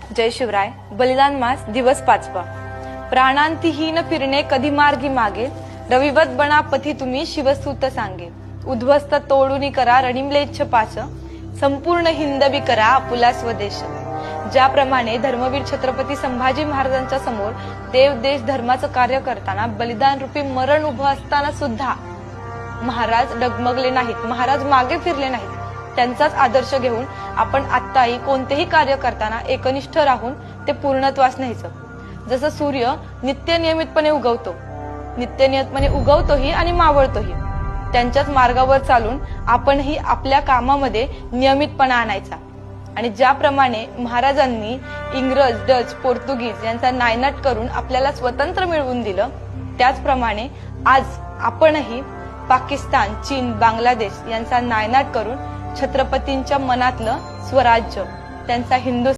जय शिवराय. बलिदान मास दिवस 5वा. प्राणांतिहीन फिरणे कधी मार्गी मागे, रविवत बना पथी तुम्ही शिवसूत सांगे. उद्ध्वस्त तोडूनी करा रणिमलेच्छ पाच, संपूर्ण हिंदवी करा आपुला स्वदेश. ज्याप्रमाणे धर्मवीर छत्रपती संभाजी महाराजांच्या समोर देव देश धर्माचं कार्य करताना बलिदान रूपी मरण उभं असताना सुद्धा महाराज डगमगले नाहीत, महाराज मागे फिरले नाहीत. त्यांचाच आदर्श घेऊन आपण आत्ताही कोणतेही कार्य करताना एकनिष्ठ राहून ते पूर्णत्वास न्यायचं. जसं सूर्य नियमितपणे उगवतोही आणि मावळतोही, त्यांच्याच मार्गावर चालून आपणही आपल्या कामामध्ये नियमितपणा आणायचा. आणि ज्याप्रमाणे महाराजांनी इंग्रज, डच, पोर्तुगीज यांचा नायनाट करून आपल्याला स्वतंत्र मिळवून दिलं, त्याचप्रमाणे आज आपणही पाकिस्तान, चीन, बांगलादेश यांचा नायनाट करून छत्रपतींच्या मनातलं स्वराज्य, त्यांचा हिंदू